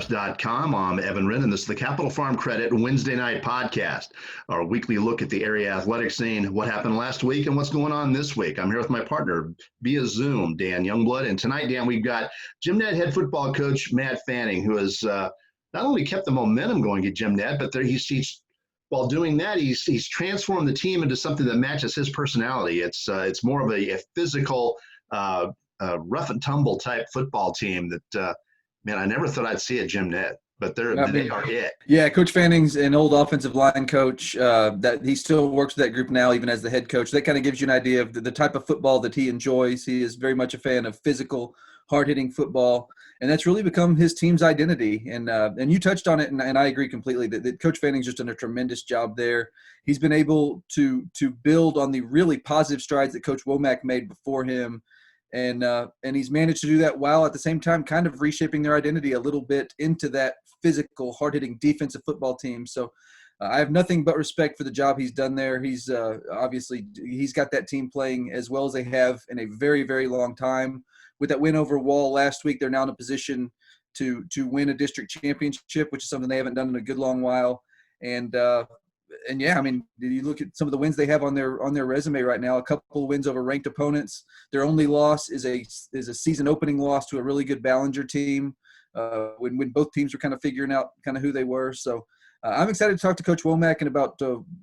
BCPathletics.com. I'm Evan Wren, and this is the Capital Farm Credit Wednesday night podcast, our weekly look at the area athletic scene, what happened last week and what's going on this week. I'm here with my partner via Zoom, Dan Youngblood. And tonight, Dan, we've got Jim Ned head football coach Matt Fanning, who has not only kept the momentum going at Jim Ned, but he's while doing that, he's transformed the team into something that matches his personality. It's more of a physical, rough and tumble type football team that, man, I never thought I'd see at Jim Ned, but they are it. Yeah, Coach Fanning's an old offensive line coach. That he still works with that group now, even as the head coach. That kind of gives you an idea of the type of football that he enjoys. He is very much a fan of physical, hard-hitting football, and that's really become his team's identity. And you touched on it, and I agree completely that Coach Fanning's just done a tremendous job there. He's been able to build on the really positive strides that Coach Womack made before him. And he's managed to do that while at the same time kind of reshaping their identity a little bit into that physical, hard-hitting defensive football team. So I have nothing but respect for the job he's done there. He's obviously he's got that team playing as well as they have in a very, very long time. With that win over Wall last week, they're now in a position to win a district championship, which is something they haven't done in a good long while. And yeah, I mean, you look at some of the wins they have on their resume right now. A couple of wins over ranked opponents. Their only loss is a season opening loss to a really good Ballinger team. When both teams were kind of figuring out kind of who they were. So I'm excited to talk to Coach Womack and about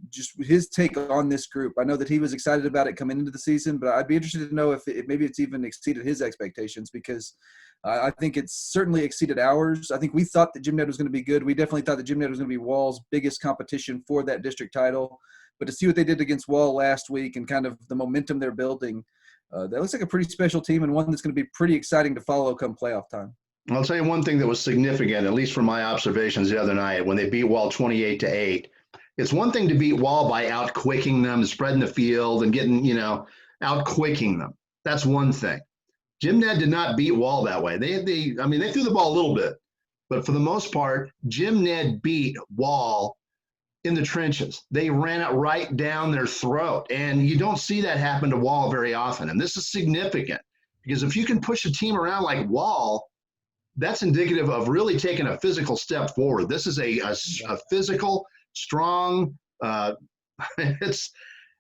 just his take on this group. I know that he was excited about it coming into the season, but I'd be interested to know if maybe it's even exceeded his expectations, because I think it's certainly exceeded ours. I think we thought that Jim Ned was going to be good. We definitely thought that Jim Ned was going to be Wall's biggest competition for that district title. But to see what they did against Wall last week and kind of the momentum they're building, that looks like a pretty special team and one that's going to be pretty exciting to follow come playoff time. I'll tell you one thing that was significant, at least from my observations the other night, when they beat Wall 28-8. It's one thing to beat Wall by out-quicking them, spreading the field and getting, out-quicking them. That's one thing. Jim Ned did not beat Wall that way. They threw the ball a little bit, but for the most part, Jim Ned beat Wall in the trenches. They ran it right down their throat, and you don't see that happen to Wall very often. And this is significant because if you can push a team around like Wall, that's indicative of really taking a physical step forward. This is a physical, strong, this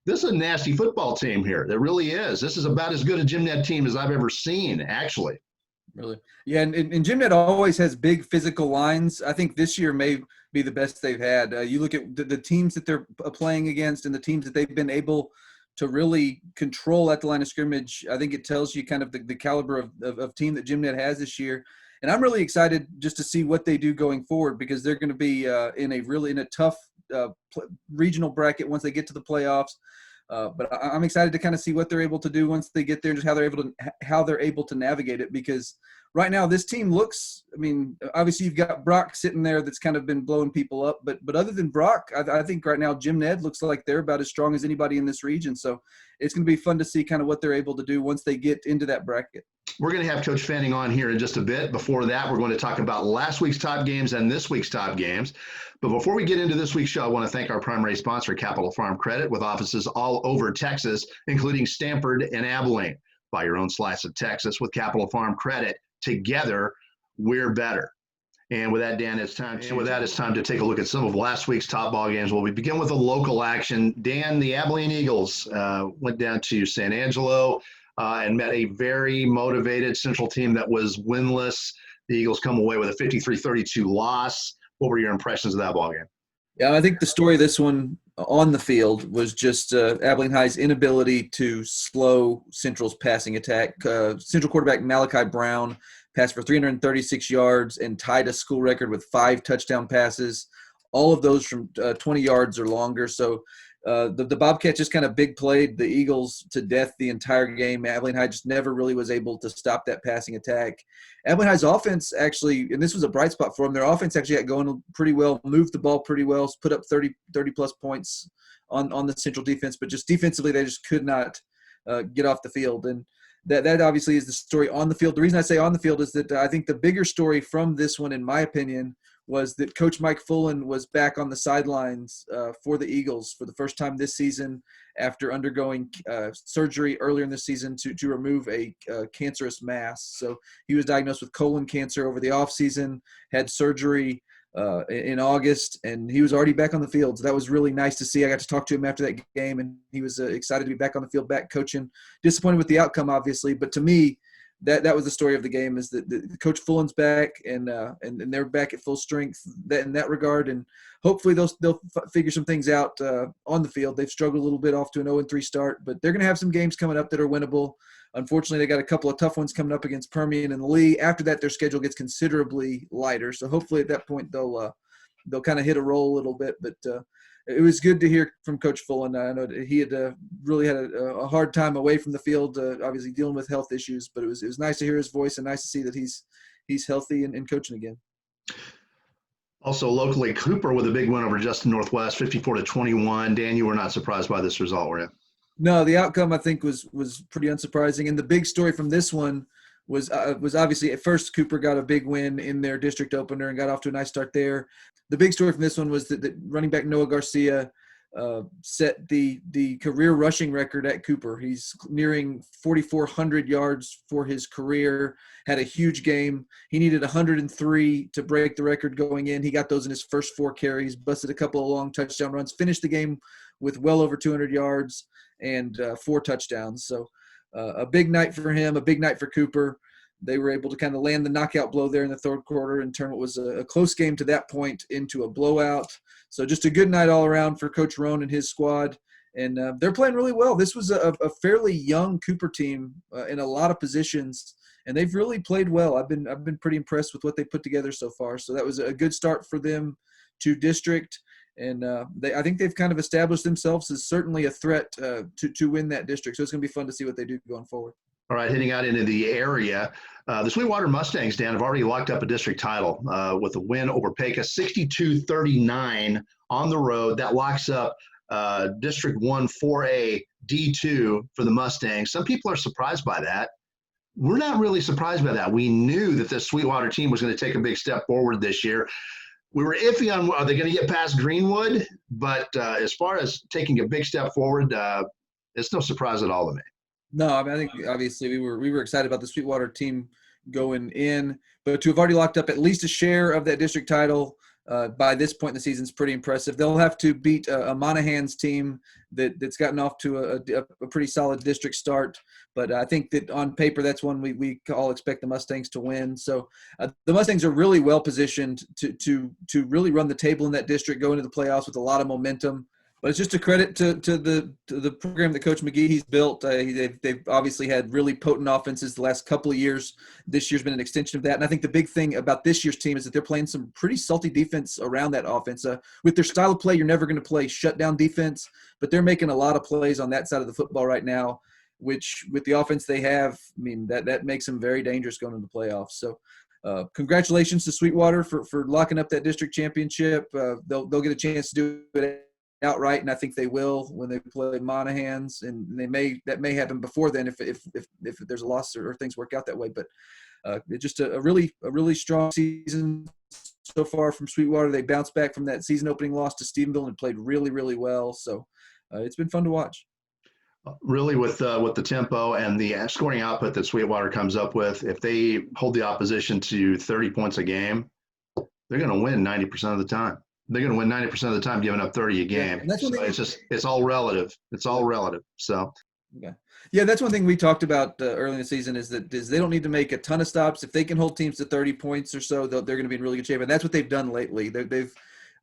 is a nasty football team here. It really is. This is about as good a Jim Ned team as I've ever seen, actually. Really? Yeah, and Jim Ned always has big physical lines. I think this year may be the best they've had. You look at the teams that they're playing against and the teams that they've been able to really control at the line of scrimmage. I think it tells you kind of the caliber of team that Jim Ned has this year. And I'm really excited just to see what they do going forward, because they're going to be in a tough regional bracket once they get to the playoffs. But I'm excited to kind of see what they're able to do once they get there, and just how they're able to navigate it. Because right now this team looks, I mean, obviously you've got Brock sitting there that's kind of been blowing people up, but other than Brock, I think right now Jim Ned looks like they're about as strong as anybody in this region. So it's going to be fun to see kind of what they're able to do once they get into that bracket. We're going to have Coach Fanning on here in just a bit. Before that, we're going to talk about last week's top games and this week's top games. But before we get into this week's show, I want to thank our primary sponsor, Capital Farm Credit, with offices all over Texas, including Stanford and Abilene. Buy your own slice of Texas with Capital Farm Credit. Together, we're better. And with that, Dan, it's time to take a look at some of last week's top ball games. Well, we begin with a local action. Dan, the Abilene Eagles went down to San Angelo and met a very motivated Central team that was winless. The Eagles come away with a 53-32 loss. What were your impressions of that ball game? Yeah, I think the story of this one on the field was just Abilene High's inability to slow Central's passing attack. Central quarterback Malachi Brown passed for 336 yards and tied a school record with 5 touchdown passes, all of those from 20 yards or longer. So the Bobcats just kind of big played the Eagles to death the entire game. Abilene High just never really was able to stop that passing attack. Abilene High's offense actually, and this was a bright spot for them, their offense actually got going pretty well, moved the ball pretty well, put up 30-plus points on the Central defense, but just defensively they just could not get off the field. And that obviously is the story on the field. The reason I say on the field is that I think the bigger story from this one, in my opinion, was that Coach Mike Fullen was back on the sidelines for the Eagles for the first time this season after undergoing surgery earlier in the season to remove a cancerous mass. So he was diagnosed with colon cancer over the offseason, had surgery in August, and he was already back on the field. So that was really nice to see. I got to talk to him after that game, and he was excited to be back on the field, back coaching. Disappointed with the outcome, obviously, but to me, that was the story of the game, is that the Coach Fullen's back, and they're back at full strength in that regard, and hopefully they'll figure some things out on the field. They've struggled a little bit off to an 0-3 start, but they're going to have some games coming up that are winnable. Unfortunately, they got a couple of tough ones coming up against Permian and Lee. After that, their schedule gets considerably lighter, so hopefully at that point they'll kind of hit a roll a little bit, but it was good to hear from Coach Fullen. I know he had really had a hard time away from the field, obviously dealing with health issues, but it was nice to hear his voice and nice to see that he's healthy and coaching again. Also locally, Cooper with a big win over Justin Northwest, 54-21. Dan, you were not surprised by this result, were you? No, the outcome I think was pretty unsurprising, and the big story from this one was obviously at first Cooper got a big win in their district opener and got off to a nice start there. The big story from this one was that running back Noah Garcia set the career rushing record at Cooper. He's nearing 4,400 yards for his career, had a huge game. He needed 103 to break the record going in. He got those in his first 4 carries, busted a couple of long touchdown runs, finished the game with well over 200 yards and 4 touchdowns. So a big night for him, a big night for Cooper. They were able to kind of land the knockout blow there in the third quarter and turn what was a close game to that point into a blowout. So just a good night all around for Coach Roan and his squad. And they're playing really well. This was a fairly young Cooper team in a lot of positions, and they've really played well. I've been pretty impressed with what they put together so far. So that was a good start for them to district. And I think they've kind of established themselves as certainly a threat to win that district. So it's going to be fun to see what they do going forward. All right, heading out into the area, the Sweetwater Mustangs, Dan, have already locked up a district title with a win over Pecos, 62-39 on the road. That locks up District 1 4A D2 for the Mustangs. Some people are surprised by that. We're not really surprised by that. We knew that the Sweetwater team was going to take a big step forward this year. We were iffy on are they going to get past Greenwood, but as far as taking a big step forward, it's no surprise at all to me. No, I mean, I think obviously we were excited about the Sweetwater team going in, but to have already locked up at least a share of that district title by this point in the season is pretty impressive. They'll have to beat a Monahan's team that's gotten off to a pretty solid district start, but I think that on paper that's one we all expect the Mustangs to win. So the Mustangs are really well positioned to really run the table in that district, go into the playoffs with a lot of momentum. But it's just a credit to the program that Coach McGee he's built. They've obviously had really potent offenses the last couple of years. This year's been an extension of that. And I think the big thing about this year's team is that they're playing some pretty salty defense around that offense. With their style of play, you're never going to play shutdown defense, but they're making a lot of plays on that side of the football right now, which with the offense they have, I mean, that makes them very dangerous going into the playoffs. So congratulations to Sweetwater for locking up that district championship. They'll get a chance to do it outright, and I think they will when they play Monahan's, and that may happen before then if there's a loss or things work out that way. But it's just a really strong season so far from Sweetwater. They bounced back from that season opening loss to Stephenville and played really, really well. So it's been fun to watch. Really, with the tempo and the scoring output that Sweetwater comes up with, if they hold the opposition to 30 points a game, they're going to win 90% of the time. They're going to win 90% of the time, giving up 30 a game. Yeah, so it's all relative. It's all relative. So, yeah, that's one thing we talked about early in the season is they don't need to make a ton of stops. If they can hold teams to 30 points or so, they're going to be in really good shape. And that's what they've done lately.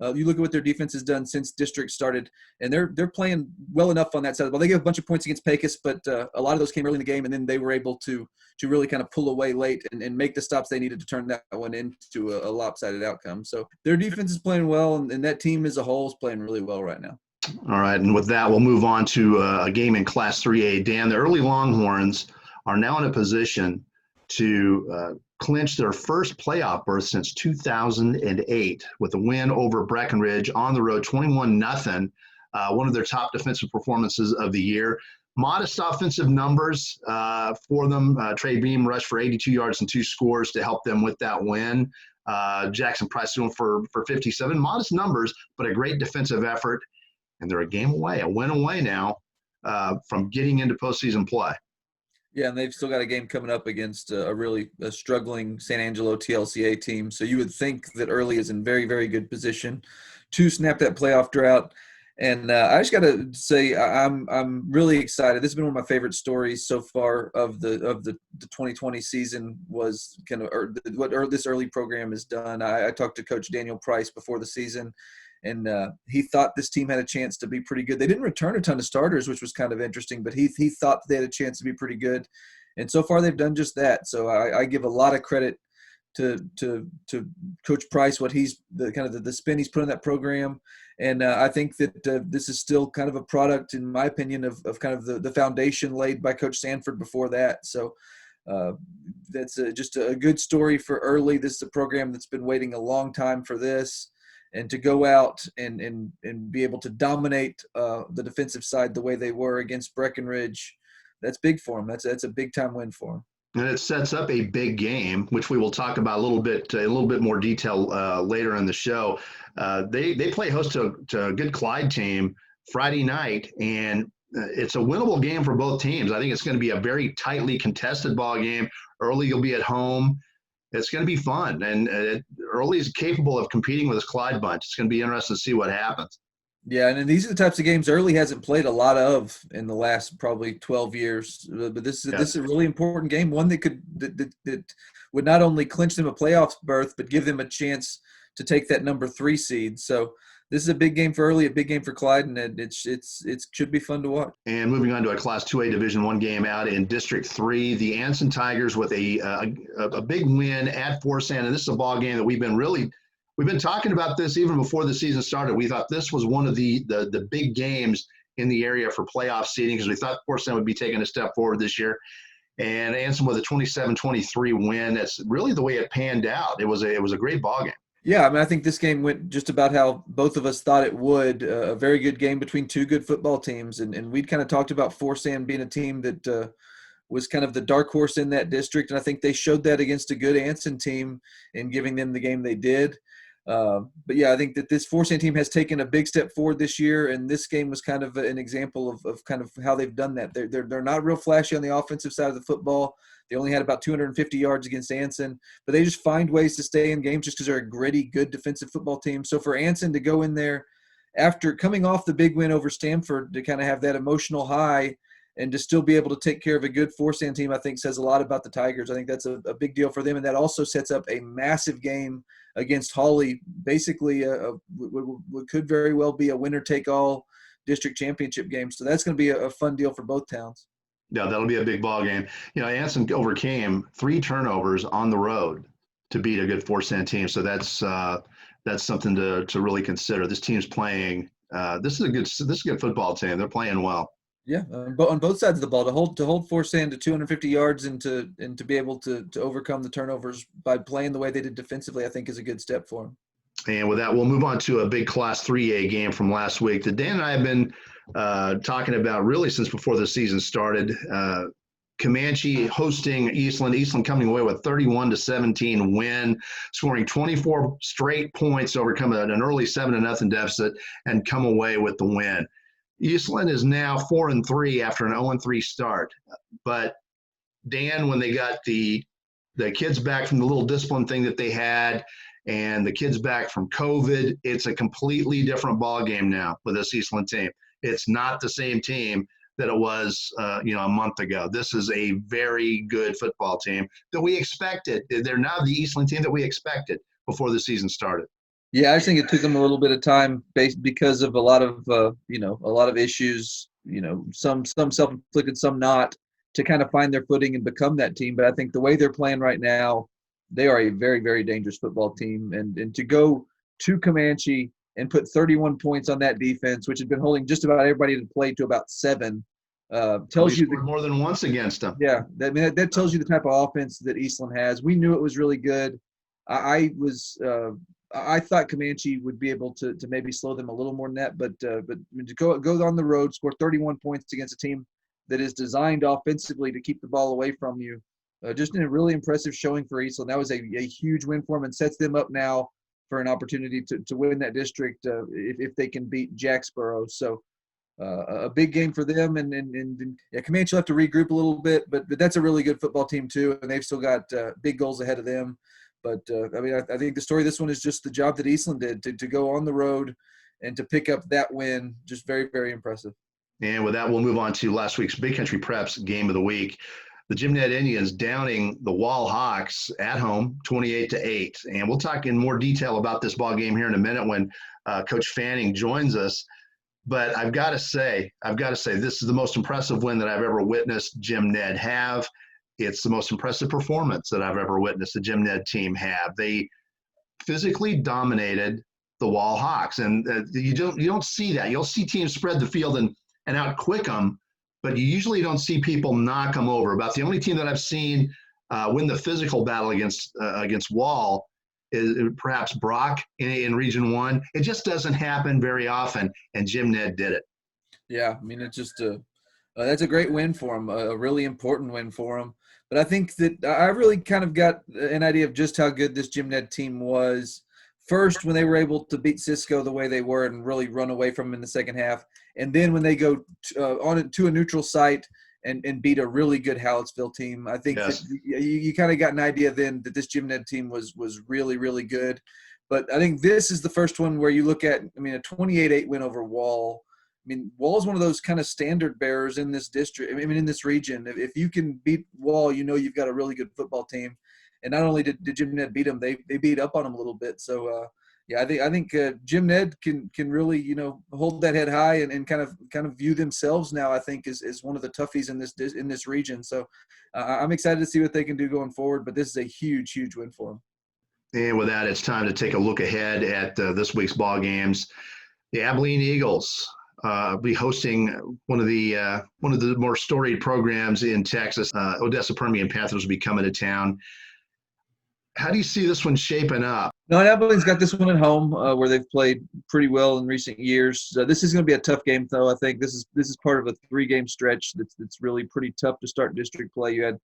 You look at what their defense has done since district started, and they're playing well enough on that side. Well, they gave a bunch of points against Pecos, but a lot of those came early in the game, and then they were able to really kind of pull away late and make the stops they needed to turn that one into a lopsided outcome. So their defense is playing well, and that team as a whole is playing really well right now. All right, and with that, we'll move on to a game in Class 3A. Dan, the early Longhorns are now in a position to clinch their first playoff berth since 2008 with a win over Breckenridge on the road, 21-0, one of their top defensive performances of the year. Modest offensive numbers for them. Trey Beam rushed for 82 yards and 2 scores to help them with that win. Jackson Price doing for 57. Modest numbers, but a great defensive effort. And they're a win away now from getting into postseason play. Yeah, and they've still got a game coming up against a really struggling San Angelo TLCA team. So you would think that Early is in very, very good position to snap that playoff drought. And I just got to say, I'm really excited. This has been one of my favorite stories so far of the 2020 season. Was kind of what this Early program has done. I talked to Coach Daniel Price before the season, and he thought this team had a chance to be pretty good. They didn't return a ton of starters, which was kind of interesting, but he thought they had a chance to be pretty good. And so far they've done just that. So I give a lot of credit to Coach Price, what he's the spin he's put on that program. And I think that this is still kind of a product, in my opinion, of kind of the foundation laid by Coach Sanford before that. So that's just a good story for Early. This is a program that's been waiting a long time for this. And to go out and be able to dominate the defensive side the way they were against Breckenridge, that's big for them. That's a big time win for them. And it sets up a big game, which we will talk about a little bit more detail later in the show. They play host to a good Clyde team Friday night, and it's a winnable game for both teams. I think it's going to be a very tightly contested ball game. Early, you'll be at home. It's going to be fun, and Early is capable of competing with this Clyde bunch. It's going to be interesting to see what happens. Yeah, and these are the types of games Early hasn't played a lot of in the last probably 12 years. But this is a really important game, one that would not only clinch them a playoff berth, but give them a chance to take that number 3 seed. So this is a big game for Early, a big game for Clyde, and it should be fun to watch. And moving on to a Class 2A Division I game out in District 3, the Anson Tigers with a big win at Forsan, and this is a ball game that we've been talking about this even before the season started. We thought this was one of the big games in the area for playoff seeding because we thought Forsan would be taking a step forward this year. And Anson with a 27-23 win. That's really the way it panned out. It was a great ball game. Yeah, I mean, I think this game went just about how both of us thought it would. A very good game between two good football teams. And we'd kind of talked about Forsan being a team that was kind of the dark horse in that district. And I think they showed that against a good Anson team in giving them the game they did. But yeah, I think that this Forsan team has taken a big step forward this year, and this game was kind of an example of kind of how they've done that. They're not real flashy on the offensive side of the football. They only had about 250 yards against Anson, but they just find ways to stay in games just because they're a gritty, good defensive football team. So for Anson to go in there after coming off the big win over Stanford to kind of have that emotional high and to still be able to take care of a good Forsan team, I think says a lot about the Tigers. I think that's a big deal for them, and that also sets up a massive game against Hawley, basically what could very well be a winner-take-all district championship game. So that's going to be a fun deal for both towns. Yeah, that'll be a big ball game. You know, Anson overcame 3 turnovers on the road to beat a good Forsan team. So that's something to really consider. This team's playing. This is a good football team. They're playing well. Yeah, on both sides of the ball, to hold Forsan to 250 yards and to be able to overcome the turnovers by playing the way they did defensively, I think is a good step for them. And with that, we'll move on to a big Class 3A game from last week that Dan and I have been talking about really since before the season started. Comanche hosting Eastland. Eastland coming away with 31-17 win, scoring 24 straight points to overcome an early 7-0 deficit and come away with the win. Eastland is now 4-3 after an 0-3 start. But Dan, when they got the kids back from the little discipline thing that they had and the kids back from COVID, it's a completely different ball game now with this Eastland team. It's not the same team that it was, a month ago. This is a very good football team that we expected. They're now the Eastland team that we expected before the season started. Yeah, I just think it took them a little bit of time because of a lot of issues, some self-inflicted, some not, to kind of find their footing and become that team. But I think the way they're playing right now, they are a very, very dangerous football team. And to go to Comanche and put 31 points on that defense, which has been holding just about everybody to play to about 7, tells you more than once against them. Yeah, that tells you the type of offense that Eastland has. We knew it was really good. I thought Comanche would be able to maybe slow them a little more than that, but to go on the road, score 31 points against a team that is designed offensively to keep the ball away from you. Just in a really impressive showing for Eastland. That was a huge win for them and sets them up now for an opportunity to win that district if they can beat Jacksboro. So a big game for them. And Comanche will have to regroup a little bit, but that's a really good football team too, and they've still got big goals ahead of them. But, I think the story of this one is just the job that Eastland did to go on the road and to pick up that win. Just very, very impressive. And with that, we'll move on to last week's Big Country Preps game of the week. The Jim Ned Indians downing the Wall Hawks at home 28-8. And we'll talk in more detail about this ball game here in a minute when Coach Fanning joins us. But I've got to say, this is the most impressive win that I've ever witnessed Jim Ned have. It's the most impressive performance that I've ever witnessed the Jim Ned team have. They physically dominated the Wall Hawks, and you don't see that. You'll see teams spread the field and out-quick them, but you usually don't see people knock them over. About the only team that I've seen win the physical battle against Wall is perhaps Brock in Region 1. It just doesn't happen very often, and Jim Ned did it. Yeah, I mean, it's just that's a great win for him, a really important win for him. But I think that I really kind of got an idea of just how good this Jim Ned team was first when they were able to beat Cisco the way they were and really run away from them in the second half. And then when they go to a neutral site and beat a really good Hallettsville team. I think yes. that you kind of got an idea then that this Jim Ned team was really, really good. But I think this is the first one where you look at, a 28-8 win over Wall. Wall is one of those kind of standard bearers in this district, in this region. If you can beat Wall, you've got a really good football team. And not only did Jim Ned beat them, they beat up on them a little bit. So, I think Jim Ned can really, hold that head high and kind of view themselves now, I think, as one of the toughies in this region. So I'm excited to see what they can do going forward. But this is a huge, huge win for them. And with that, it's time to take a look ahead at this week's ball games. The Abilene Eagles be hosting one of the more storied programs in Texas. Odessa Permian Panthers will be coming to town. How do you see this one shaping up? No, Abilene's got this one at home where they've played pretty well in recent years. This is going to be a tough game, though. I think this is part of a 3-game stretch that's really pretty tough to start district play. You had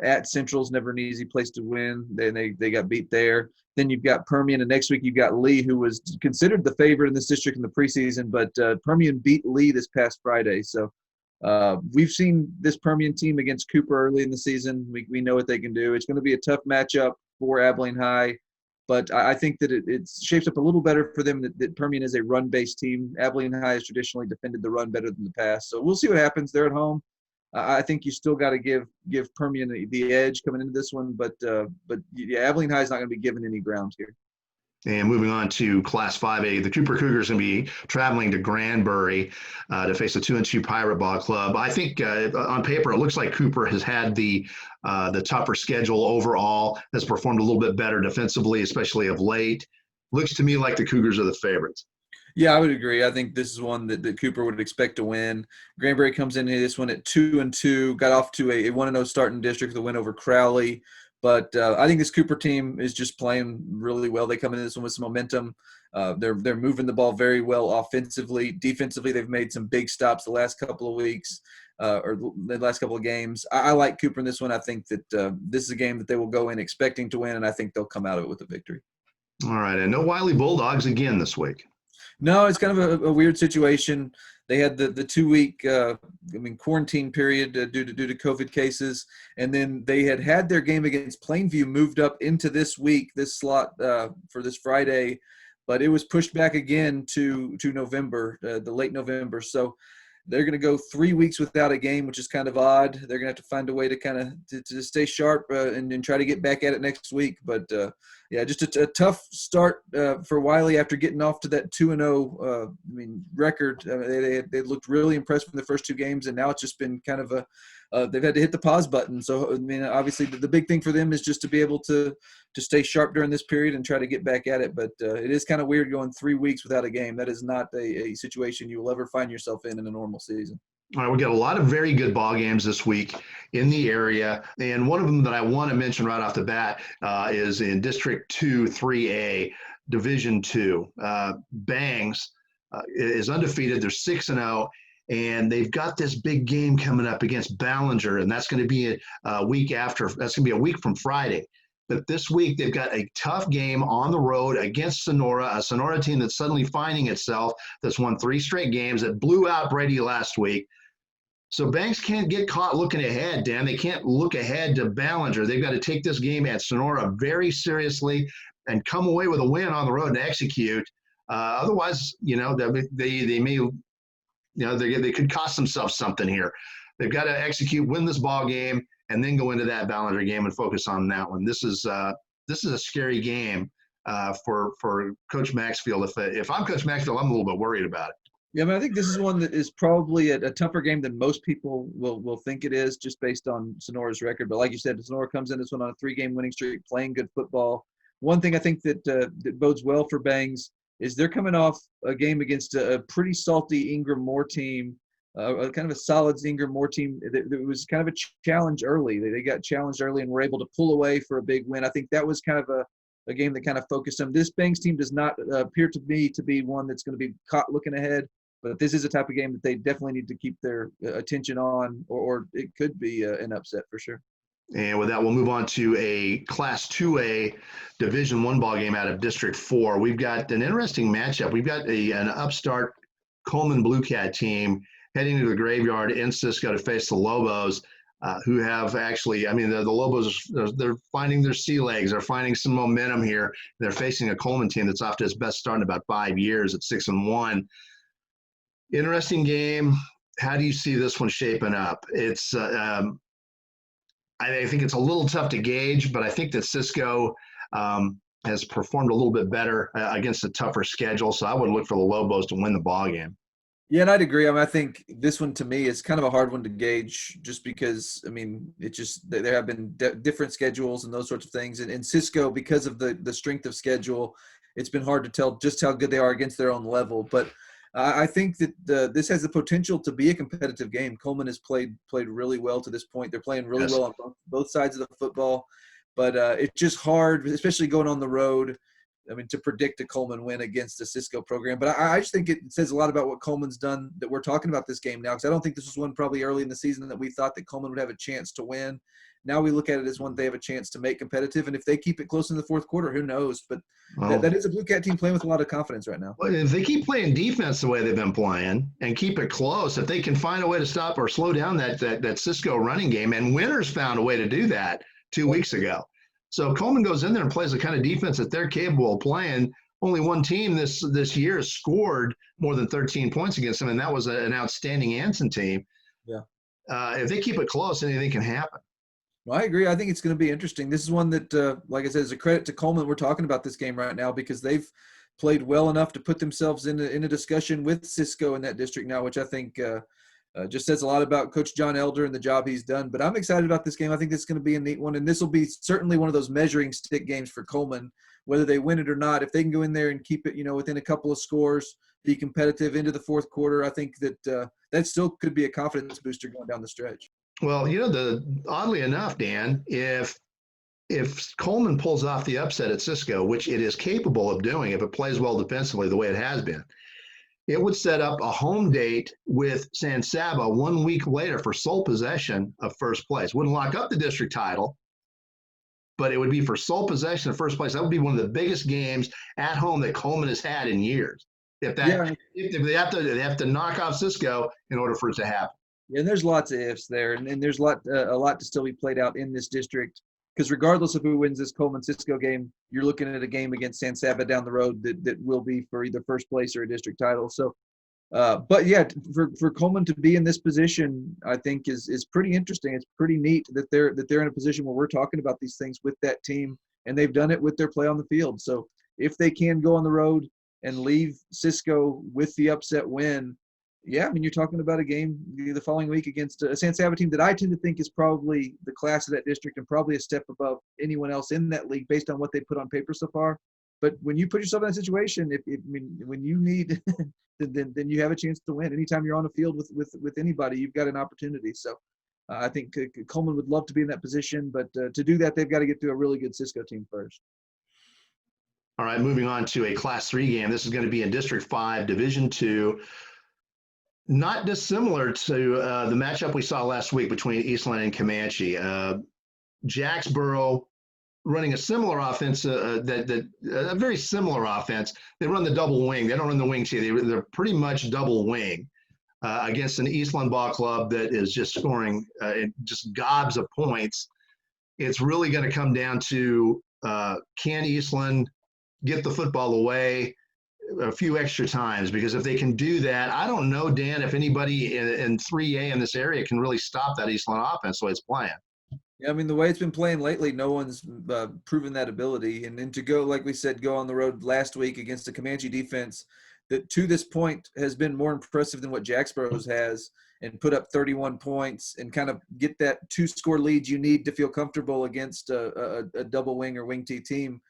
at Central's never an easy place to win. They got beat there. Then you've got Permian, and next week you've got Lee, who was considered the favorite in this district in the preseason, but Permian beat Lee this past Friday. So we've seen this Permian team against Cooper early in the season. We know what they can do. It's going to be a tough matchup for Abilene High, but I think that it shapes up a little better for them that Permian is a run-based team. Abilene High has traditionally defended the run better than the pass. So we'll see what happens. They're at home. I think you still got to give Permian the edge coming into this one, but Abilene High is not going to be given any ground here. And moving on to Class 5A, the Cooper Cougars going to be traveling to Granbury to face the 2-2 Pirate Ball Club. I think on paper it looks like Cooper has had the tougher schedule overall, has performed a little bit better defensively, especially of late. Looks to me like the Cougars are the favorites. Yeah, I would agree. I think this is one that Cooper would expect to win. Granbury comes into this one at 2-2, got off to a 1-0 start in district with a win over Crowley. But I think this Cooper team is just playing really well. They come into this one with some momentum. They're moving the ball very well offensively. Defensively, they've made some big stops the last couple of weeks or the last couple of games. I like Cooper in this one. I think that this is a game that they will go in expecting to win, and I think they'll come out of it with a victory. All right, and no Wiley Bulldogs again this week. No, it's kind of a weird situation. They had the 2-week quarantine period due to COVID cases, and then they had their game against Plainview moved up into this week, this slot for this Friday, but it was pushed back again to November, the late November. So they're going to go 3 weeks without a game, which is kind of odd. They're going to have to find a way to kind of to stay sharp and try to get back at it next week. But just a tough start for Wiley after getting off to that 2-0 record. They looked really impressed from the first 2 games, and now it's just been kind of they've had to hit the pause button. So obviously the big thing for them is just to be able to stay sharp during this period and try to get back at it. But it is kind of weird going 3 weeks without a game. That is not a situation you will ever find yourself in a normal season. All right, we got a lot of very good ball games this week in the area, and one of them that I want to mention right off the bat is in District 2, 3A, Division 2. Bangs is undefeated. They're 6-0, And they've got this big game coming up against Ballinger, and that's going to be a week after. That's going to be a week from Friday. But this week, they've got a tough game on the road against Sonora, a Sonora team that's suddenly finding itself, that's won 3 straight games, that blew out Brady last week. So Banks can't get caught looking ahead, Dan. They can't look ahead to Ballinger. They've got to take this game at Sonora very seriously and come away with a win on the road and execute. Otherwise, they may, they could cost themselves something here. They've got to execute, win this ball game, and then go into that Ballinger game and focus on that one. This is a scary game for Coach Maxfield. If I'm Coach Maxfield, I'm a little bit worried about it. Yeah, I mean, I think this is one that is probably a tougher game than most people will think it is, just based on Sonora's record. But like you said, Sonora comes in this one on a 3-game winning streak, playing good football. One thing I think that bodes well for Bangs is they're coming off a game against a pretty salty Ingram Moore team, kind of a solid Ingram Moore team. It was kind of a challenge early. They got challenged early and were able to pull away for a big win. I think that was kind of a game that kind of focused them. This Bangs team does not appear to me to be one that's going to be caught looking ahead. But this is a type of game that they definitely need to keep their attention on, or it could be an upset for sure. And with that, we'll move on to a Class 2A Division I ball game out of District 4. We've got an interesting matchup. We've got an upstart Coleman Blue Cat team heading to the Graveyard in Cisco to face the Lobos, who have actually, the Lobos, they're finding their sea legs. They're finding some momentum here. They're facing a Coleman team that's off to its best start in about 5 years at 6-1. Interesting game. How do you see this one shaping up? It's I think it's a little tough to gauge, but I think that Cisco has performed a little bit better against a tougher schedule. So I would look for the Lobos to win the ball game. Yeah, and I'd agree. I think this one to me is kind of a hard one to gauge, just because it just there have been different schedules and those sorts of things. And Cisco, because of the strength of schedule, it's been hard to tell just how good they are against their own level. But I think that this has the potential to be a competitive game. Coleman has played really well to this point. They're playing really well on both sides of the football, but it's just hard, especially going on the road, to predict a Coleman win against a Cisco program. But I just think it says a lot about what Coleman's done that we're talking about this game now, because I don't think this was one probably early in the season that we thought that Coleman would have a chance to win. Now we look at it as one they have a chance to make competitive, and if they keep it close in the fourth quarter, who knows? But that is a Blue Cat team playing with a lot of confidence right now. Well, if they keep playing defense the way they've been playing and keep it close, if they can find a way to stop or slow down that Cisco running game, and Winters found a way to do that 2 weeks ago. So Coleman goes in there and plays the kind of defense that they're capable of playing. Only one team this year has scored more than 13 points against them, and that was an outstanding Anson team. Yeah. If they keep it close, anything can happen. Well, I agree. I think it's going to be interesting. This is one that, like I said, is a credit to Coleman. We're talking about this game right now because they've played well enough to put themselves in a discussion with Cisco in that district now, which I think just says a lot about Coach John Elder and the job he's done. But I'm excited about this game. I think this is going to be a neat one, and this will be certainly one of those measuring stick games for Coleman, whether they win it or not. If they can go in there and keep it, within a couple of scores, be competitive into the fourth quarter, I think that that still could be a confidence booster going down the stretch. Well, oddly enough, Dan, if Coleman pulls off the upset at Cisco, which it is capable of doing if it plays well defensively the way it has been, it would set up a home date with San Saba 1 week later for sole possession of first place. Wouldn't lock up the district title, but it would be for sole possession of first place. That would be one of the biggest games at home that Coleman has had in years. If they have to knock off Cisco in order for it to happen. Yeah, and there's lots of ifs there, and there's a lot to still be played out in this district, because regardless of who wins this Coleman-Cisco game, you're looking at a game against San Saba down the road that will be for either first place or a district title. So, but yeah, for Coleman to be in this position, I think is pretty interesting. It's pretty neat that they're in a position where we're talking about these things with that team, and they've done it with their play on the field. So if they can go on the road and leave Cisco with the upset win, yeah, you're talking about a game the following week against a San Saba team that I tend to think is probably the class of that district and probably a step above anyone else in that league based on what they put on paper so far. But when you put yourself in that situation, when you need, then you have a chance to win. Anytime you're on the field with anybody, you've got an opportunity. So I think Coleman would love to be in that position, but to do that, they've got to get through a really good Cisco team first. All right, moving on to a Class 3 game. This is going to be in District 5, Division 2. Not dissimilar to the matchup we saw last week between Eastland and Comanche. Jacksboro running a similar offense, a very similar offense. They run the double wing. They don't run the wing too. They're pretty much double wing against an Eastland ball club that is just scoring just gobs of points. It's really going to come down to can Eastland get the football away a few extra times, because if they can do that, I don't know, Dan, if anybody in 3A in this area can really stop that Eastland offense the way it's playing. Yeah, I mean, the way it's been playing lately, no one's proven that ability. And then to go, like we said, go on the road last week against the Comanche defense that to this point has been more impressive than what Jacksboro's has, and put up 31 points and kind of get that 2-score lead you need to feel comfortable against a double wing or wing T team.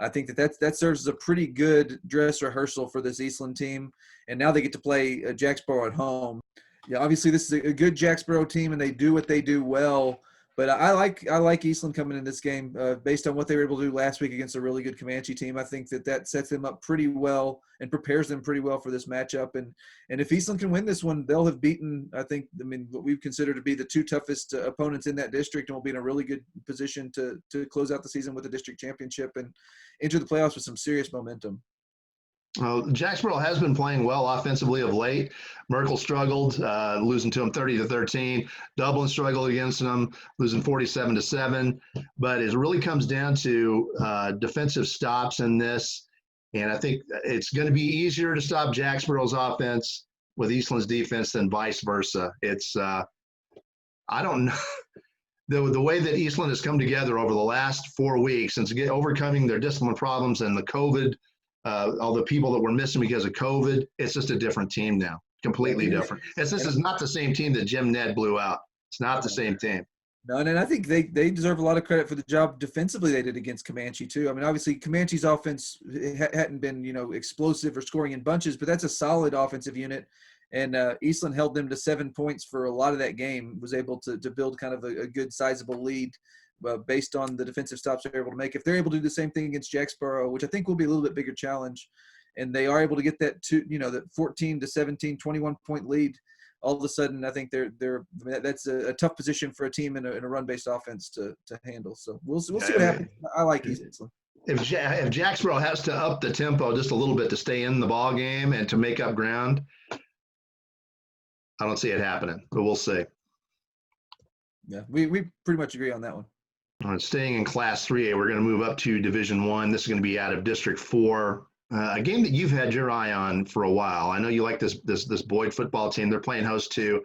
I think that serves as a pretty good dress rehearsal for this Eastland team. And now they get to play Jacksboro at home. Yeah, obviously this is a good Jacksboro team, and they do what they do well. But I like Eastland coming in this game based on what they were able to do last week against a really good Comanche team. I think that sets them up pretty well and prepares them pretty well for this matchup. And if Eastland can win this one, they'll have beaten, I mean, what we've considered to be the 2 toughest opponents in that district, and will be in a really good position to close out the season with the district championship and enter the playoffs with some serious momentum. Well, Jacksboro has been playing well offensively of late. Merkel struggled, losing to them 30-13. Dublin struggled against them, losing 47-7. But it really comes down to defensive stops in this. And I think it's going to be easier to stop Jacksboro's offense with Eastland's defense than vice versa. It's I don't know. The way that Eastland has come together over the last 4 weeks since overcoming their discipline problems and the COVID, all the people that were missing because of COVID, it's just a different team now, completely different. This is not the same team that Jim Ned blew out. It's not the same team. No, and I think they deserve a lot of credit for the job defensively they did against Comanche too. I mean, obviously Comanche's offense hadn't been, explosive or scoring in bunches, but that's a solid offensive unit. And Eastland held them to 7 points for a lot of that game, was able to build kind of a good sizable lead based on the defensive stops they're able to make. If they're able to do the same thing against Jacksboro, which I think will be a little bit bigger challenge, and they are able to get that that 14-17, 21-point lead, all of a sudden I think that's a tough position for a team in a run-based offense to handle. So we'll see what happens. I like Eastland. If Jacksboro has to up the tempo just a little bit to stay in the ball game and to make up ground, I don't see it happening, but we'll see. Yeah, we pretty much agree on that one. All right, staying in Class 3A, we're going to move up to Division 1. This is going to be out of District 4, a game that you've had your eye on for a while. I know you like this Boyd football team. They're playing host to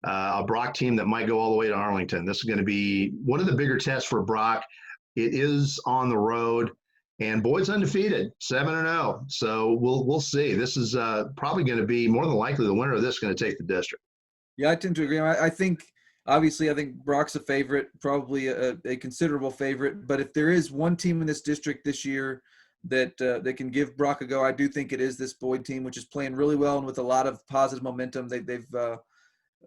a Brock team that might go all the way to Arlington. This is going to be one of the bigger tests for Brock. It is on the road, and Boyd's undefeated, 7-0. So we'll see. This is probably going to be more than likely the winner of this is going to take the district. Yeah, I tend to agree. I think Brock's a favorite, probably a considerable favorite. But if there is one team in this district this year that can give Brock a go, I do think it is this Boyd team, which is playing really well and with a lot of positive momentum. They've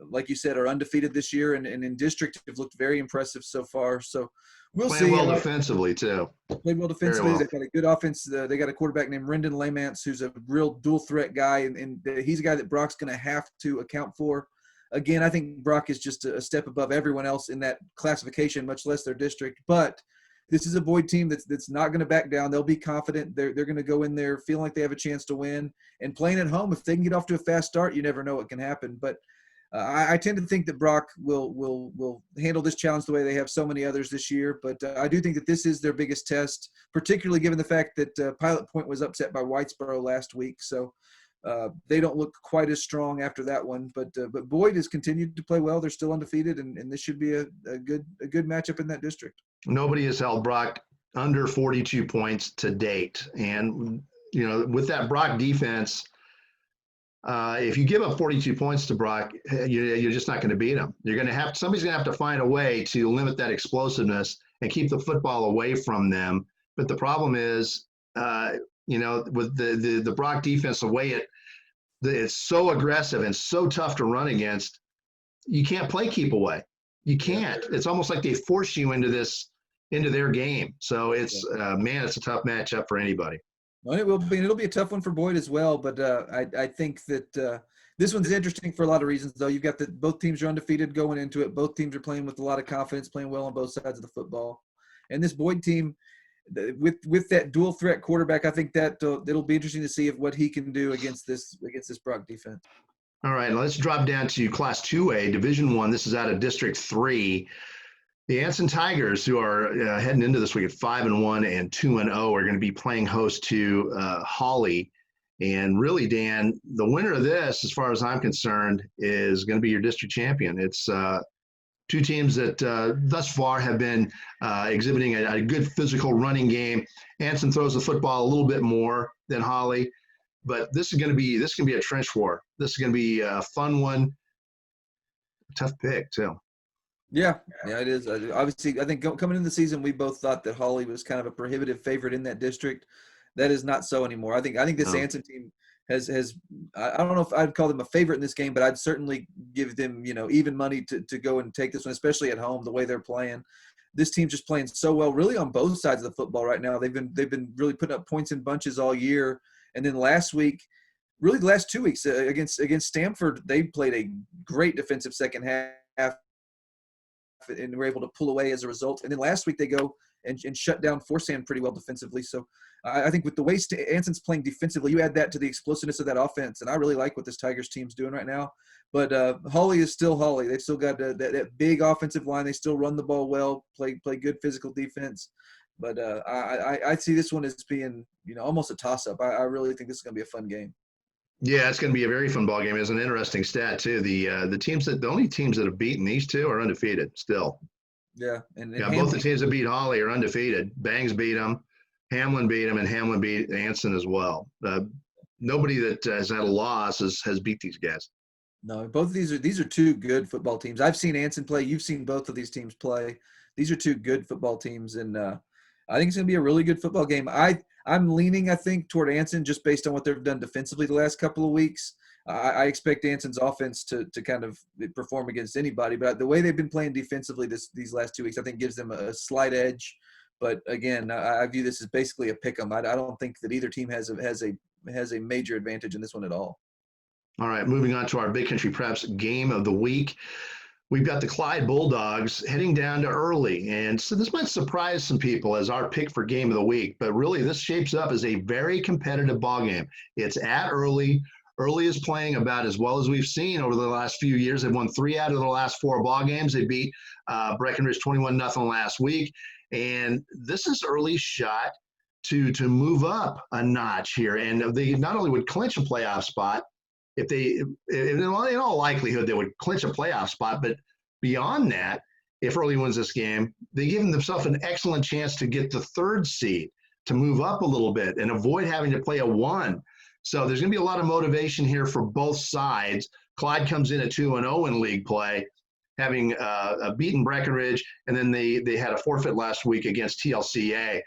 like you said, are undefeated this year, and in district have looked very impressive so far. So we'll see. Well defensively too. Played well defensively. Well. They've got a good offense. They got a quarterback named Rendon Lamance, who's a real dual threat guy, and he's a guy that Brock's going to have to account for. Again, I think Brock is just a step above everyone else in that classification, much less their district. But this is a Boyd team that's not going to back down. They'll be confident. They're going to go in there feeling like they have a chance to win. And playing at home, if they can get off to a fast start, you never know what can happen. But I tend to think that Brock will handle this challenge the way they have so many others this year. But I do think that this is their biggest test, particularly given the fact that Pilot Point was upset by Whitesboro last week. So they don't look quite as strong after that one. But Boyd has continued to play well. They're still undefeated, and this should be a good matchup in that district. Nobody has held Brock under 42 points to date. And, with that Brock defense, if you give up 42 points to Brock, you're just not going to beat them. Somebody's going to have to find a way to limit that explosiveness and keep the football away from them. But the problem is, with the Brock defense, the way it's so aggressive and so tough to run against, you can't play keep away. You can't. It's almost like they force you into their game. So it's a tough matchup for anybody. Well, it will be, and it'll be a tough one for Boyd as well. But I think that This one's interesting for a lot of reasons, though. You've got both teams are undefeated going into it. Both teams are playing with a lot of confidence, playing well on both sides of the football. And this Boyd team, with that dual threat quarterback, I think that it'll be interesting to see what he can do against this Brock defense. All right, let's drop down to Class 2A, Division I. This is out of District 3. The Anson Tigers, who are heading into this week at 5-1 and 2-0, are going to be playing host to Hawley. And really, Dan, the winner of this, as far as I'm concerned, is going to be your district champion. It's two teams that thus far have been exhibiting a good physical running game. Anson throws the football a little bit more than Hawley, but this is going to be a trench war. This is going to be a fun one. Tough pick too. Yeah, it is. Obviously, I think coming into the season, we both thought that Hawley was kind of a prohibitive favorite in that district. That is not so anymore. I think this Anson team has I don't know if I'd call them a favorite in this game, but I'd certainly give them, even money to go and take this one, especially at home, the way they're playing. This team's just playing so well, really on both sides of the football right now. They've been really putting up points in bunches all year. And then last week, really the last 2 weeks against Stamford, they played a great defensive second half and were able to pull away as a result. And then last week they go and shut down Forsan pretty well defensively. So I think with the way Anson's playing defensively, you add that to the explosiveness of that offense, and I really like what this Tigers team's doing right now. But Hawley is still Hawley. They've still got that big offensive line. They still run the ball well, play good physical defense. But I see this one as being almost a toss-up. I really think this is going to be a fun game. Yeah, it's going to be a very fun ball game. It's an interesting stat too. The only teams that have beaten these two are undefeated still. Yeah, and both the teams that beat Hawley are undefeated. Bangs beat them, Hamlin beat them, and Hamlin beat Anson as well. Nobody that has had a loss has beat these guys. No, both of these are two good football teams. I've seen Anson play. You've seen both of these teams play. These are two good football teams, and I think it's going to be a really good football game. I'm leaning, I think, toward Anson just based on what they've done defensively the last couple of weeks. I expect Anson's offense to kind of perform against anybody, but the way they've been playing defensively these last 2 weeks, I think gives them a slight edge. But again, I view this as basically a pick 'em. I don't think that either team has a major advantage in this one at all. All right, moving on to our Big Country Preps game of the week. We've got the Clyde Bulldogs heading down to Early, and so this might surprise some people as our pick for game of the week, but really this shapes up as a very competitive ball game. It's at Early. Early is playing about as well as we've seen over the last few years. They've won 3 out of the last 4 ball games. They beat Breckenridge 21-0 last week, and this is Early's shot to move up a notch here, and they not only would clinch a playoff spot, in all likelihood, they would clinch a playoff spot. But beyond that, if Early wins this game, they give themselves an excellent chance to get the 3rd seed, to move up a little bit and avoid having to play a 1. So there's going to be a lot of motivation here for both sides. Clyde comes in at 2-0 in league play, having beaten Breckenridge, and then they had a forfeit last week against TLCA.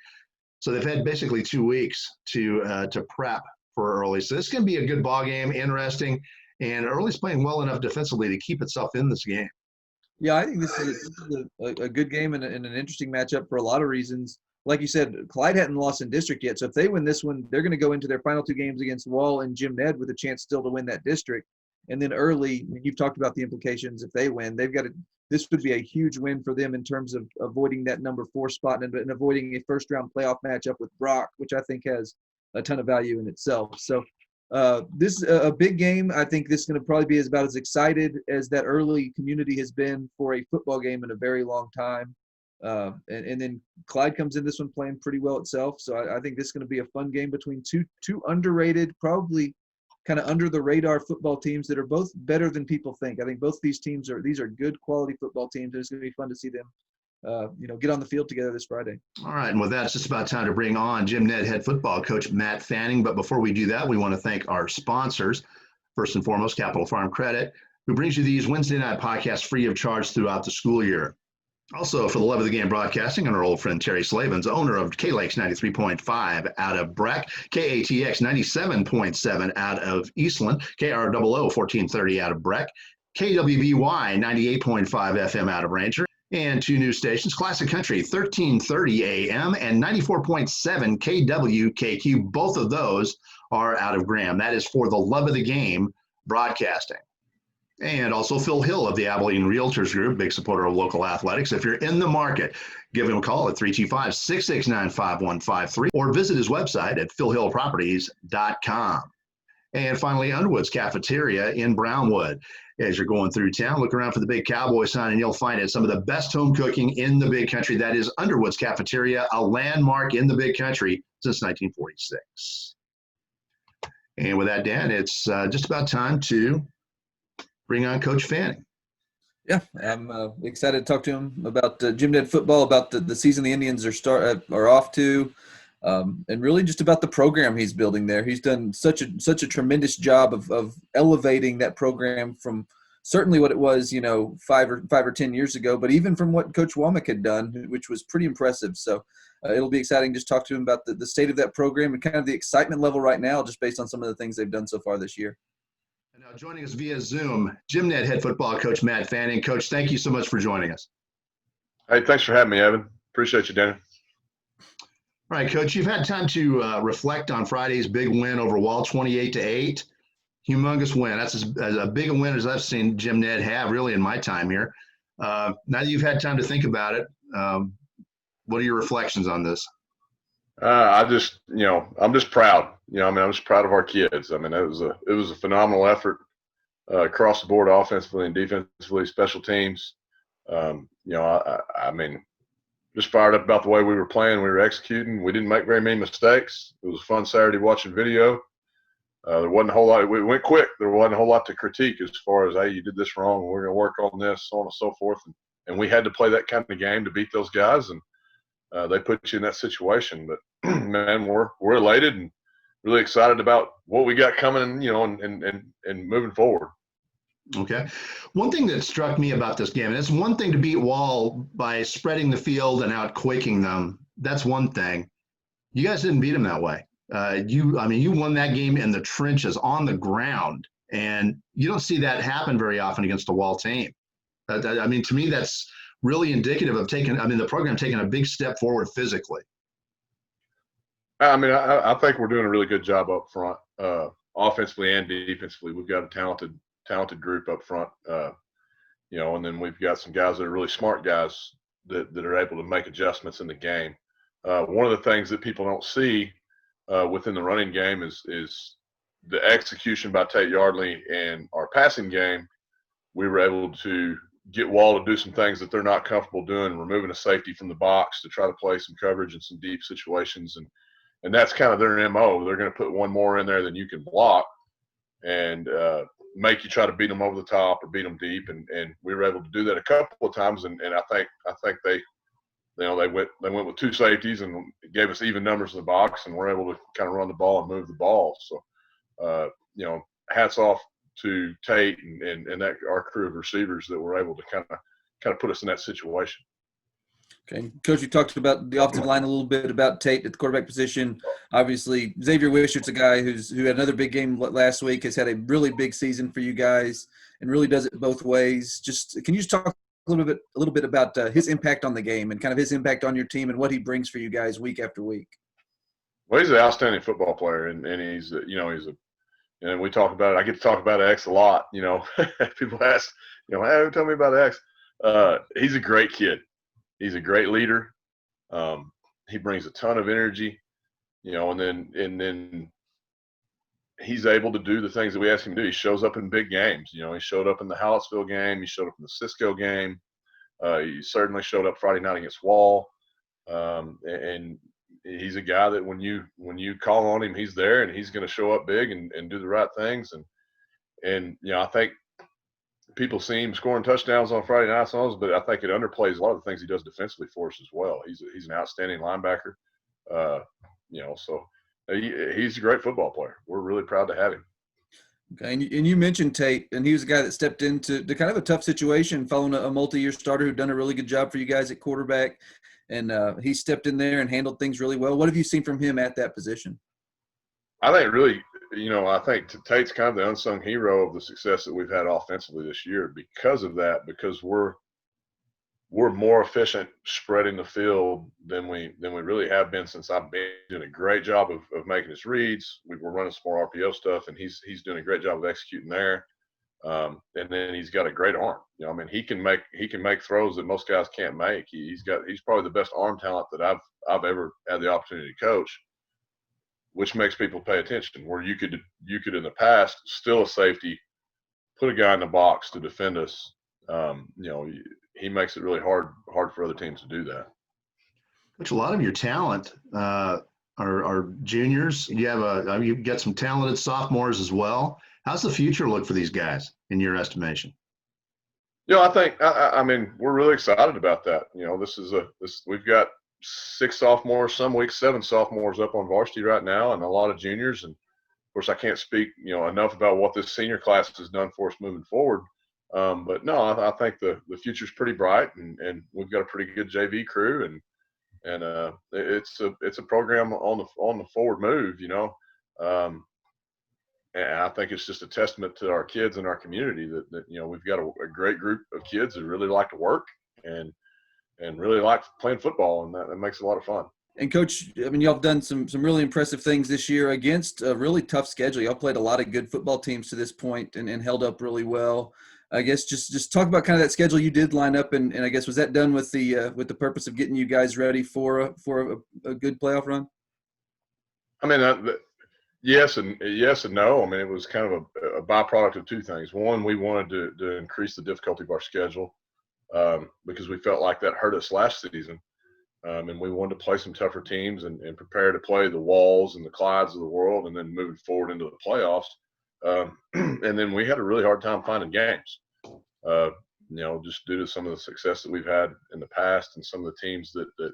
So they've had basically 2 weeks to prep for Early. So this is going to be a good ball game, interesting, and Early's playing well enough defensively to keep itself in this game. Yeah, I think this is a good game and an interesting matchup for a lot of reasons. Like you said, Clyde hadn't lost in district yet, so if they win this one, they're going to go into their final 2 games against Wall and Jim Ned with a chance still to win that district. And then Early, you've talked about the implications. If they win, this would be a huge win for them in terms of avoiding that number 4 spot and avoiding a first-round playoff matchup with Brock, which I think has a ton of value in itself. So this is a big game. I think this is going to probably be about as excited as that Early community has been for a football game in a very long time. And then Clyde comes in this one playing pretty well itself. So I think this is going to be a fun game between two underrated, probably kind of under the radar football teams that are both better than people think. I think both these are good quality football teams. And it's going to be fun to see them get on the field together this Friday. All right, and with that, it's just about time to bring on Jim Ned head football coach Matt Fanning. But before we do that, we want to thank our sponsors. First and foremost, Capital Farm Credit, who brings you these Wednesday night podcasts free of charge throughout the school year. Also, for the Love of the Game Broadcasting, and our old friend Terry Slavens, owner of K-Lakes 93.5 out of Breck, KATX 97.7 out of Eastland, KROO 1430 out of Breck, KWBY 98.5 FM out of Ranger, and 2 new stations, Classic Country 1330 AM and 94.7 KWKQ. Both of those are out of Graham. That is for the Love of the Game Broadcasting. And also Phil Hill of the Abilene Realtors Group, big supporter of local athletics. If you're in the market, give him a call at 325-669-5153 or visit his website at philhillproperties.com. And finally, Underwoods Cafeteria in Brownwood. As you're going through town, look around for the big cowboy sign and you'll find it. Some of the best home cooking in the big country. That is Underwoods Cafeteria, a landmark in the big country since 1946. And with that, Dan, it's just about time to bring on Coach Fanning. Yeah, I'm excited to talk to him about Jim Ned football, about the season the Indians are off to, and really just about the program he's building there. He's done such a tremendous job of elevating that program from certainly what it was, 5 or 10 years ago, but even from what Coach Womack had done, which was pretty impressive. So it'll be exciting just to talk to him about the state of that program and kind of the excitement level right now, just based on some of the things they've done so far this year. And now joining us via Zoom, Jim Ned head football coach Matt Fanning. Coach, thank you so much for joining us. Hey, thanks for having me, Evan. Appreciate you, Danny. All right, Coach, you've had time to reflect on Friday's big win over Wall, 28-8. Humongous win. That's as big a win as I've seen Jim Ned have really in my time here. Now that you've had time to think about it, what are your reflections on this? I'm just proud. I'm just proud of our kids. It was a phenomenal effort across the board, offensively and defensively, special teams. Just fired up about the way we were playing. We were executing. We didn't make very many mistakes. It was a fun Saturday watching video. There wasn't a whole lot. We went quick. There wasn't a whole lot to critique as far as, hey, you did this wrong. We're going to work on this, so on and so forth. And we had to play that kind of game to beat those guys. And they put you in that situation. But, man, we're elated and really excited about what we got coming, and moving forward. Okay. One thing that struck me about this game, and it's one thing to beat Wall by spreading the field and out-quicking them. That's one thing. You guys didn't beat them that way. You won that game in the trenches on the ground, and you don't see that happen very often against a Wall team. To me, that's really indicative of the program taking a big step forward physically. I think we're doing a really good job up front, offensively and defensively. We've got a talented group up front, and then we've got some guys that are really smart guys that are able to make adjustments in the game. One of the things that people don't see within the running game is the execution by Tate Yardley, and our passing game. We were able to get Wall to do some things that they're not comfortable doing, removing a safety from the box to try to play some coverage in some deep situations. And that's kind of their MO. They're going to put one more in there than you can block and make you try to beat them over the top or beat them deep. And we were able to do that a couple of times. And I think they went with two safeties and gave us even numbers in the box, and we're able to kind of run the ball and move the ball. So, hats off to Tate and that our crew of receivers that were able to kind of put us in that situation. Okay, Coach, you talked about the offensive line a little bit, about Tate at the quarterback position. Obviously, Xavier Wishart's a guy who had another big game last week, has had a really big season for you guys, and really does it both ways. Can you just talk a little bit about his impact on the game and kind of his impact on your team and what he brings for you guys week after week? Well, he's an outstanding football player, and he's and we talk about it. I get to talk about X a lot. People ask, hey, tell me about X. He's a great kid. He's a great leader. He brings a ton of energy, and then he's able to do the things that we ask him to do. He shows up in big games. He showed up in the Hallettsville game. He showed up in the Cisco game. He certainly showed up Friday night against Wall. And he's a guy that when you call on him, he's there, and he's going to show up big and do the right things. And I think people see him scoring touchdowns on Friday nights, but I think it underplays a lot of the things he does defensively for us as well. He's an outstanding linebacker. So he's a great football player. We're really proud to have him. Okay, and you mentioned Tate, and he was a guy that stepped into kind of a tough situation following a multi-year starter who'd done a really good job for you guys at quarterback, and he stepped in there and handled things really well. What have you seen from him at that position? I think really, I think Tate's kind of the unsung hero of the success that we've had offensively this year because of that, because we're we're more efficient spreading the field than we really have been since I've been doing a great job of making his reads. We're running some more RPO stuff, and he's doing a great job of executing there. And then he's got a great arm. You know, I mean, he can make throws that most guys can't make. He's probably the best arm talent that I've ever had the opportunity to coach, which makes people pay attention. Where you could in the past still a safety, put a guy in the box to defend us. He makes it really hard for other teams to do that. Which a lot of your talent are juniors. You get some talented sophomores as well. How's the future look for these guys in your estimation? I think I mean we're really excited about that. We've got 6 sophomores, some weeks 7 sophomores up on varsity right now, and a lot of juniors. And of course, I can't speak enough about what this senior class has done for us moving forward. But no, I think the future's pretty bright, and we've got a pretty good JV crew, and it's a program on the forward move. And I think it's just a testament to our kids and our community that we've got a great group of kids who really like to work and really like playing football, and that makes it a lot of fun. And Coach, I mean, y'all have done some really impressive things this year against a really tough schedule. Y'all played a lot of good football teams to this point and held up really well. I guess just talk about kind of that schedule you did line up, and I guess was that done with the purpose of getting you guys ready for a good playoff run? I mean, yes and no. I mean, it was kind of a byproduct of 2 things. One, we wanted to increase the difficulty of our schedule because we felt like that hurt us last season. And we wanted to play some tougher teams and prepare to play the Walls and the Clydes of the world, and then moving forward into the playoffs. And then we had a really hard time finding games, just due to some of the success that we've had in the past and some of the teams that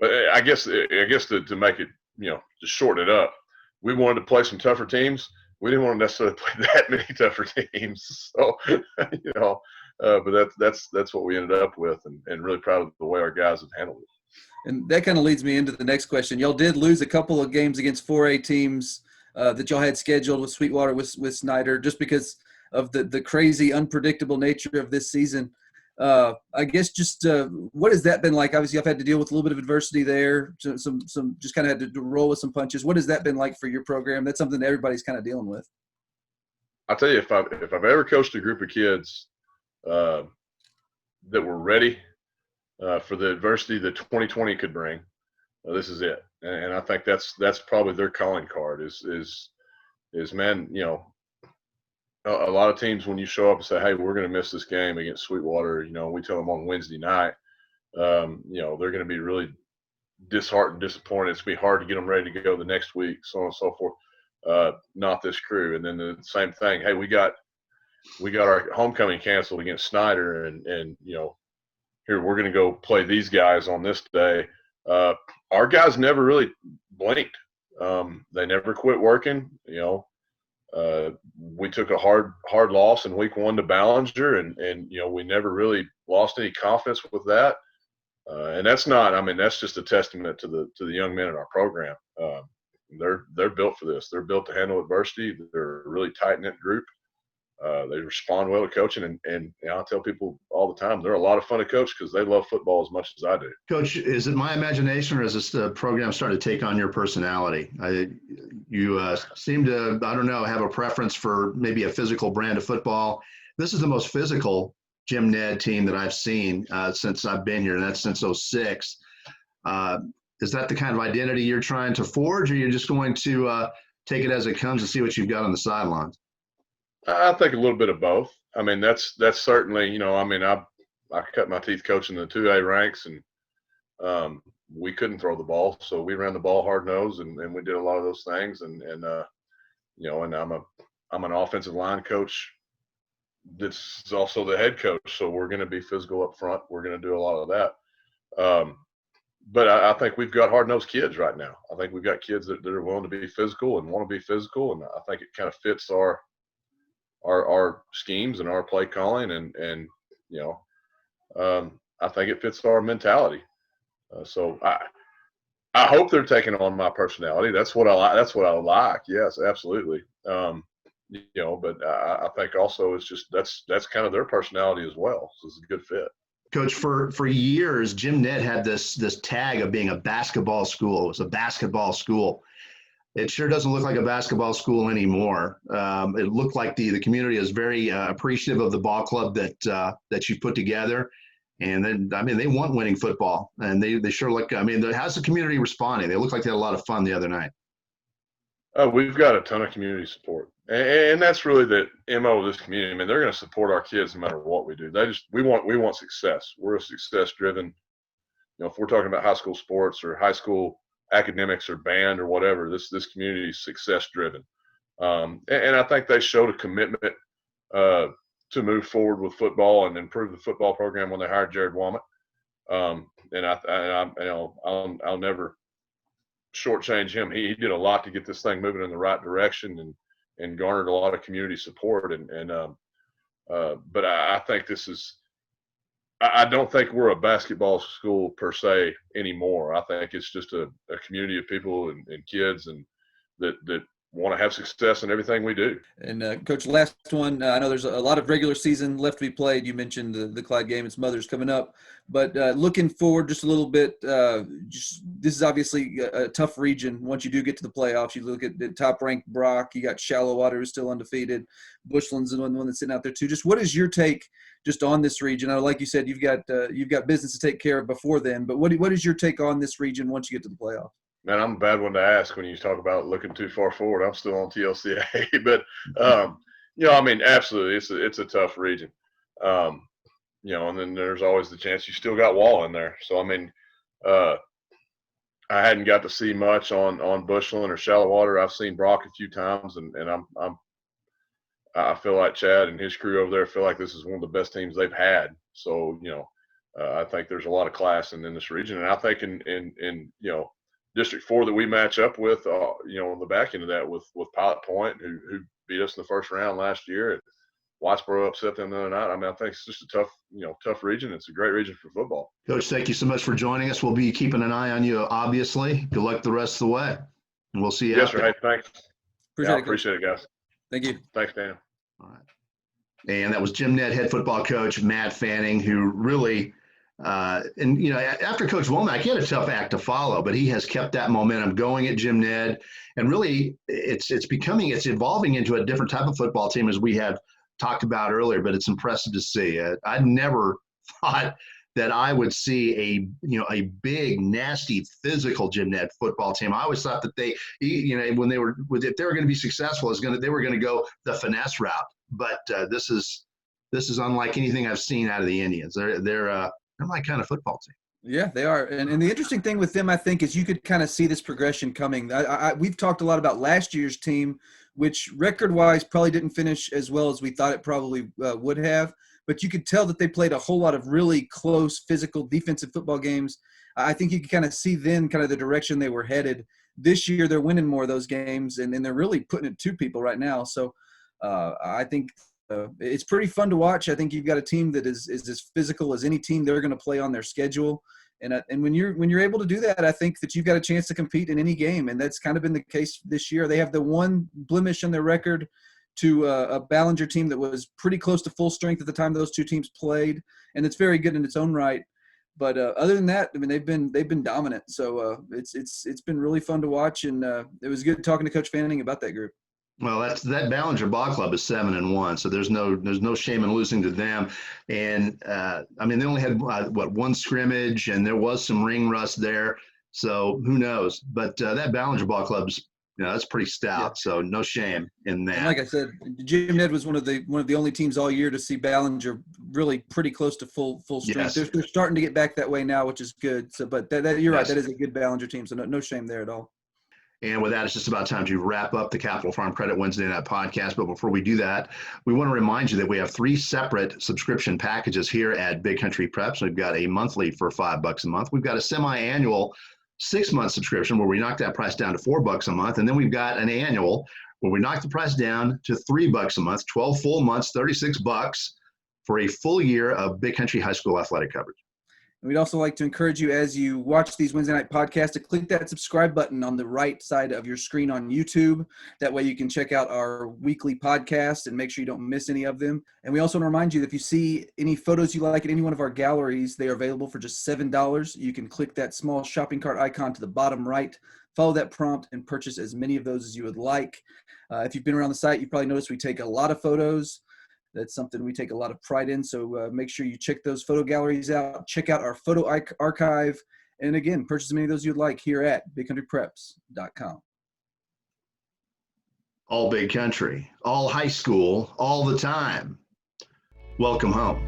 I guess to make it, to shorten it up, we wanted to play some tougher teams. We didn't want to necessarily play that many tougher teams. So, but that's what we ended up with, and really proud of the way our guys have handled it. And that kind of leads me into the next question. Y'all did lose a couple of games against 4A teams that y'all had scheduled with Sweetwater, with Snyder, just because of the crazy, unpredictable nature of this season. I guess just what has that been like? Obviously, I've had to deal with a little bit of adversity there. Some just kind of had to roll with some punches. What has that been like for your program? That's something that everybody's kind of dealing with. I'll tell you, if I've ever coached a group of kids that were ready for the adversity that 2020 could bring, this is it. And I think that's probably their calling card is man, a lot of teams, when you show up and say, hey, we're going to miss this game against Sweetwater, we tell them on Wednesday night, they're going to be really disheartened, disappointed. It's going to be hard to get them ready to go the next week, so on and so forth. Not this crew. And then the same thing, hey, we got our homecoming canceled against Snyder, and here we're going to go play these guys on this day. Our guys never really blinked. They never quit working, we took a hard loss in week 1 to Ballinger, and we never really lost any confidence with that. And that's just a testament to the young men in our program. They're built for this. They're built to handle adversity. They're a really tight-knit group. They respond well to coaching, and I tell people all the time, they're a lot of fun to coach because they love football as much as I do. Coach, is it my imagination, or has this program started to take on your personality? You seem to, I don't know, have a preference for maybe a physical brand of football. This is the most physical Jim Ned team that I've seen since I've been here, and that's since '06. Is that the kind of identity you're trying to forge, or you're just going to take it as it comes and see what you've got on the sidelines? I think a little bit of both. I mean, that's certainly, I cut my teeth coaching the 2A ranks, and we couldn't throw the ball, so we ran the ball hard nosed, and we did a lot of those things. And I'm an offensive line coach that's also the head coach, so we're going to be physical up front. We're going to do a lot of that. But I think we've got hard-nosed kids right now. I think we've got kids that are willing to be physical and want to be physical, and I think it kind of fits our schemes and our play calling, and I think it fits our mentality. So I hope they're taking on my personality. That's what I like. Yes, absolutely. But I think also it's just that's kind of their personality as well. So it's a good fit. Coach, for years, Jim Ned had this tag of being a basketball school. It was a basketball school. It sure doesn't look like a basketball school anymore. It looked like the community is very appreciative of the ball club that you put together. And then, they want winning football, and they sure look. How's the community responding? They look like they had a lot of fun the other night. We've got a ton of community support, and that's really the MO of this community. They're going to support our kids no matter what we do. We want success. We're a success driven. If we're talking about high school sports or high school academics or band or whatever, this community is success driven, and I think they showed a commitment to move forward with football and improve the football program when they hired Jared Womack. And I'll never shortchange him. He did a lot to get this thing moving in the right direction and garnered a lot of community support. But I think this is. I don't think we're a basketball school per se anymore. I think it's just a community of people and kids and that want to have success in everything we do. And Coach, last one, I know there's a lot of regular season left to be played. You mentioned the Clyde game. It's Mother's coming up. But looking forward just a little bit, this is obviously a tough region once you do get to the playoffs. You look at the top-ranked Brock. You got Shallow-Water, who's still undefeated. Bushland's the one that's sitting out there too. Just what is your take just on this region? Like you said, you've got business to take care of before then. But what is your take on this region once you get to the playoffs? Man, I'm a bad one to ask when you talk about looking too far forward. I'm still on TLCA, but absolutely, it's a tough region. And then there's always the chance you still got Wall in there. So I hadn't got to see much on Bushland or Shallow-Water. I've seen Brock a few times, and I feel like Chad and his crew over there feel like this is one of the best teams they've had. So I think there's a lot of class in this region, and I think in District 4 that we match up with, on the back end of that with Pilot Point, who beat us in the first round last year, and Whitesboro upset them the other night. I think it's just a tough region. It's a great region for football. Coach, thank you so much for joining us. We'll be keeping an eye on you, obviously. Good luck the rest of the way, and we'll see you. Yes, sir. Hey, thanks. Appreciate it, guys. Thank you. Thanks, Dan. All right. And that was Jim Ned head football coach Matt Fanning, who really after Coach Womack, he had a tough act to follow, but he has kept that momentum going at Jim Ned, and really it's evolving into a different type of football team, as we have talked about earlier. But it's impressive to see. I never thought that I would see a big, nasty, physical Jim Ned football team. I always thought that if they were going to be successful, they were going to go the finesse route. But this is unlike anything I've seen out of the Indians. They're my kind of football team. Yeah, they are. And the interesting thing with them, I think, is you could kind of see this progression coming. We've talked a lot about last year's team, which record-wise probably didn't finish as well as we thought it probably would have. But you could tell that they played a whole lot of really close, physical, defensive football games. I think you could kind of see then kind of the direction they were headed. This year they're winning more of those games, and they're really putting it to people right now. So I think – it's pretty fun to watch. I think you've got a team that is as physical as any team they're going to play on their schedule. And when you're able to do that, I think that you've got a chance to compete in any game. And that's kind of been the case this year. They have the one blemish on their record to a Ballinger team that was pretty close to full strength at the time those two teams played. And it's very good in its own right. But other than that, they've been dominant. So it's been really fun to watch. And it was good talking to Coach Fanning about that group. Well, that Ballinger Ball Club is 7-1, so there's no shame in losing to them. And they only had one scrimmage, and there was some ring rust there, so who knows? But that Ballinger Ball Club's that's pretty stout, yeah. So no shame in that. And like I said, Jim Ned was one of the only teams all year to see Ballinger really pretty close to full strength. Yes. They're starting to get back that way now, which is good. So, but that you're yes. right, that is a good Ballinger team, so no shame there at all. And with that, it's just about time to wrap up the Capital Farm Credit Wednesday Night Podcast. But before we do that, we want to remind you that we have 3 separate subscription packages here at Big Country Preps. We've got a monthly for $5 a month. We've got a semi-annual 6-month subscription where we knock that price down to $4 a month. And then we've got an annual where we knock the price down to $3 a month, 12 full months, $36 for a full year of Big Country High School athletic coverage. And we'd also like to encourage you, as you watch these Wednesday night podcasts, to click that subscribe button on the right side of your screen on YouTube. That way you can check out our weekly podcast and make sure you don't miss any of them. And we also want to remind you that if you see any photos you like in any one of our galleries, they are available for just $7. You can click that small shopping cart icon to the bottom right, follow that prompt, and purchase as many of those as you would like. If you've been around the site, you probably noticed we take a lot of photos. That's something we take a lot of pride in. So make sure you check those photo galleries out. Check out our photo archive. And again, purchase as many of those you'd like here at bigcountrypreps.com. All big country, all high school, all the time. Welcome home.